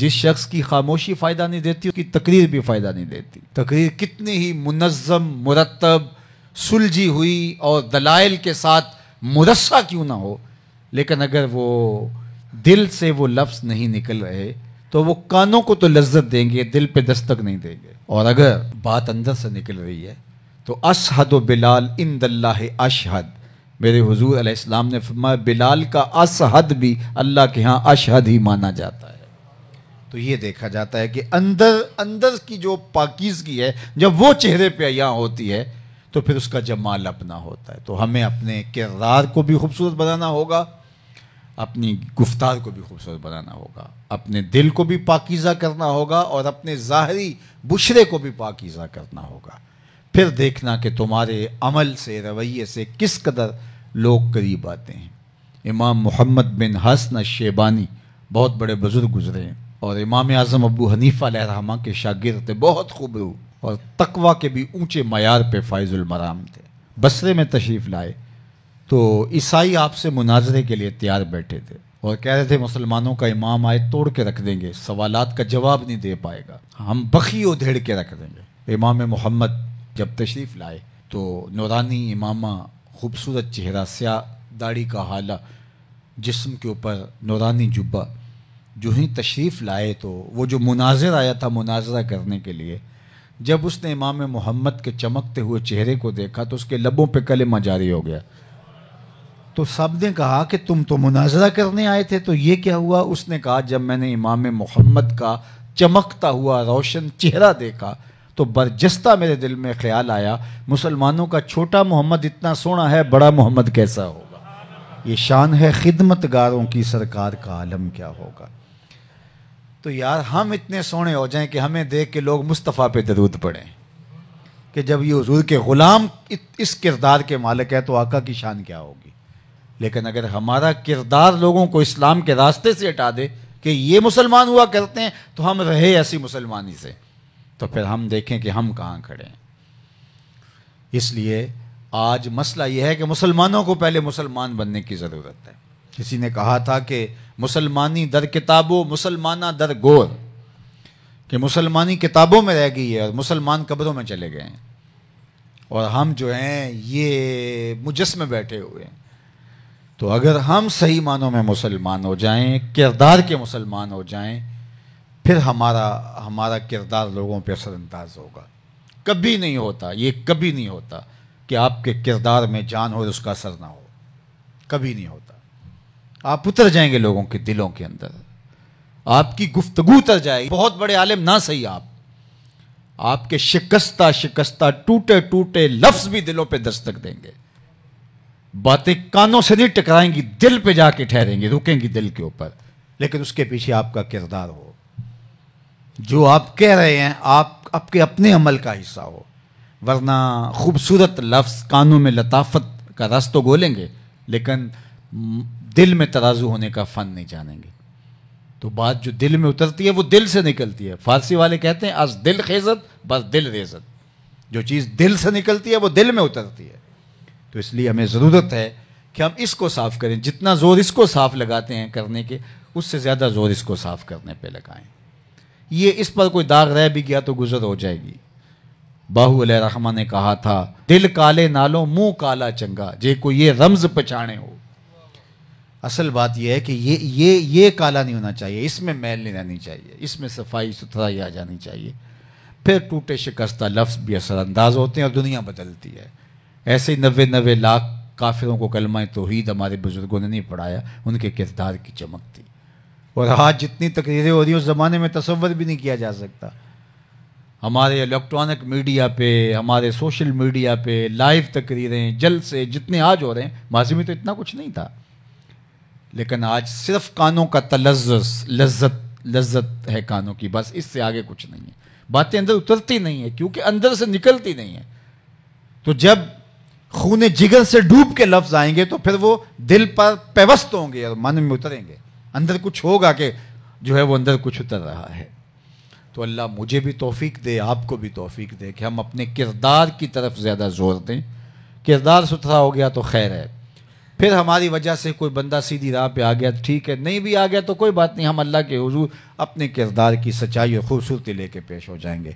جس شخص کی خاموشی فائدہ نہیں دیتی اس کی تقریر بھی فائدہ نہیں دیتی. تقریر کتنی ہی منظم، مرتب، سلجھی ہوئی اور دلائل کے ساتھ مرصع کیوں نہ ہو، لیکن اگر وہ دل سے وہ لفظ نہیں نکل رہے تو وہ کانوں کو تو لذت دیں گے، دل پہ دستک نہیں دیں گے. اور اگر بات اندر سے نکل رہی ہے تو اشہد بلال عند اللہ اشہد، میرے حضور علیہ السلام نے فرمایا بلال کا اشہد بھی اللہ کے ہاں اشہد ہی مانا جاتا ہے. تو یہ دیکھا جاتا ہے کہ اندر کی جو پاکیزگی ہے جب وہ چہرے پہ عیاں ہوتی ہے تو پھر اس کا جمال اپنا ہوتا ہے. تو ہمیں اپنے کردار کو بھی خوبصورت بنانا ہوگا، اپنی گفتار کو بھی خوبصورت بنانا ہوگا، اپنے دل کو بھی پاکیزہ کرنا ہوگا اور اپنے ظاہری بشرے کو بھی پاکیزہ کرنا ہوگا. پھر دیکھنا کہ تمہارے عمل سے، رویے سے کس قدر لوگ قریب آتے ہیں. امام محمد بن حسن الشیبانی بہت بڑے بزرگ گزرے ہیں اور امام اعظم ابو حنیفہ علیہ الرحمہ کے شاگرد تھے، بہت خوب روح اور تقوی کے بھی اونچے معیار پہ فائز المرام تھے. بصرے میں تشریف لائے تو عیسائی آپ سے مناظرے کے لیے تیار بیٹھے تھے اور کہہ رہے تھے مسلمانوں کا امام آئے توڑ کے رکھ دیں گے، سوالات کا جواب نہیں دے پائے گا، ہم بخی ادھیڑ کے رکھ دیں گے. امام محمد جب تشریف لائے تو نورانی امامہ، خوبصورت چہرہ، سیاہ داڑھی کا حالہ، جسم کے اوپر نورانی جبہ. جو ہی تشریف لائے تو وہ جو مناظر آیا تھا مناظرہ کرنے کے لیے، جب اس نے امام محمد کے چمکتے ہوئے چہرے کو دیکھا تو اس کے لبوں پہ کلمہ جاری ہو گیا. تو سب نے کہا کہ تم تو مناظرہ کرنے آئے تھے تو یہ کیا ہوا؟ اس نے کہا جب میں نے امام محمد کا چمکتا ہوا روشن چہرہ دیکھا تو برجستہ میرے دل میں خیال آیا مسلمانوں کا چھوٹا محمد اتنا سونا ہے، بڑا محمد کیسا ہوگا. یہ شان ہے خدمت گاروں کی، سرکار کا عالم کیا ہوگا. تو یار ہم اتنے سونے ہو جائیں کہ ہمیں دیکھ کے لوگ مصطفیٰ پہ درود پڑھیں کہ جب یہ حضور کے غلام اس کردار کے مالک ہے تو آقا کی شان کیا ہوگی. لیکن اگر ہمارا کردار لوگوں کو اسلام کے راستے سے ہٹا دے کہ یہ مسلمان ہوا کرتے ہیں تو ہم رہے ایسی مسلمانی سے، تو پھر ہم دیکھیں کہ ہم کہاں کھڑے ہیں. اس لیے آج مسئلہ یہ ہے کہ مسلمانوں کو پہلے مسلمان بننے کی ضرورت ہے. کسی نے کہا تھا کہ مسلمانی در کتابوں مسلمانہ در گور، کہ مسلمانی کتابوں میں رہ گئی ہے اور مسلمان قبروں میں چلے گئے ہیں، اور ہم جو ہیں یہ مجسمے بیٹھے ہوئے ہیں. تو اگر ہم صحیح معنوں میں مسلمان ہو جائیں، کردار کے مسلمان ہو جائیں، پھر ہمارا کردار لوگوں پہ اثر انداز ہوگا. کبھی نہیں ہوتا، یہ کبھی نہیں ہوتا کہ آپ کے کردار میں جان ہو اور اس کا اثر نہ ہو، کبھی نہیں ہوتا. آپ اتر جائیں گے لوگوں کے دلوں کے اندر، آپ کی گفتگو اتر جائے گی. بہت بڑے عالم نہ صحیح آپ کے شکستہ ٹوٹے لفظ بھی دلوں پہ دستک دیں گے. باتیں کانوں سے نہیں ٹکرائیں گی، دل پہ جا کے ٹھہریں گی، رکیں گی دل کے اوپر. لیکن اس کے پیچھے آپ کا کردار ہو، جو آپ کہہ رہے ہیں آپ کے اپنے عمل کا حصہ ہو. ورنہ خوبصورت لفظ کانوں میں لطافت کا رس تو گولیں گے لیکن دل میں ترازو ہونے کا فن نہیں جانیں گے. تو بات جو دل میں اترتی ہے وہ دل سے نکلتی ہے. فارسی والے کہتے ہیں از دل خیزت بس دل ریزت. جو چیز دل سے نکلتی ہے وہ دل میں اترتی ہے. تو اس لیے ہمیں ضرورت ہے کہ ہم اس کو صاف کریں. جتنا زور اس کو صاف لگاتے ہیں کرنے کے، اس سے زیادہ زور اس کو صاف کرنے پہ لگائیں. یہ اس پر کوئی داغ رہ بھی گیا تو گزر ہو جائے گی. باہو علیہ رحمہ نے کہا تھا دل کالے نالوں منہ کالا چنگا، جے کو یہ رمز پچھانے ہو. اصل بات یہ ہے کہ یہ کالا نہیں ہونا چاہیے، اس میں میل نہیں رہنی چاہیے، اس میں صفائی ستھرائی آ جانی چاہیے. پھر ٹوٹے شکستہ لفظ بھی اثر انداز ہوتے ہیں اور دنیا بدلتی ہے. ایسے 90 لاکھ کافروں کو کلمہ توحید ہمارے بزرگوں نے نہیں پڑھایا، ان کے کردار کی چمک تھی. اور آج جتنی تقریریں ہو رہی ہیں اس زمانے میں تصور بھی نہیں کیا جا سکتا. ہمارے الیکٹرانک میڈیا پہ، ہمارے سوشل میڈیا پہ لائیو تقریریں، جلسے جتنے آج ہو رہے ہیں، ماضی میں تو اتنا کچھ نہیں تھا. لیکن آج صرف کانوں کا تلذذ، لذت ہے کانوں کی، بس اس سے آگے کچھ نہیں ہے. باتیں اندر اترتی نہیں ہیں کیونکہ اندر سے نکلتی نہیں ہیں. تو جب خون جگر سے ڈوب کے لفظ آئیں گے تو پھر وہ دل پر پیوست ہوں گے اور من میں اتریں گے. اندر کچھ ہوگا کہ جو ہے وہ اندر کچھ اتر رہا ہے. تو اللہ مجھے بھی توفیق دے، آپ کو بھی توفیق دے کہ ہم اپنے کردار کی طرف زیادہ زور دیں. کردار ستھرا ہو گیا تو خیر ہے، پھر ہماری وجہ سے کوئی بندہ سیدھی راہ پہ آ گیا ٹھیک ہے، نہیں بھی آ گیا تو کوئی بات نہیں، ہم اللہ کے حضور اپنے کردار کی سچائی اور خوبصورتی لے کے پیش ہو جائیں گے۔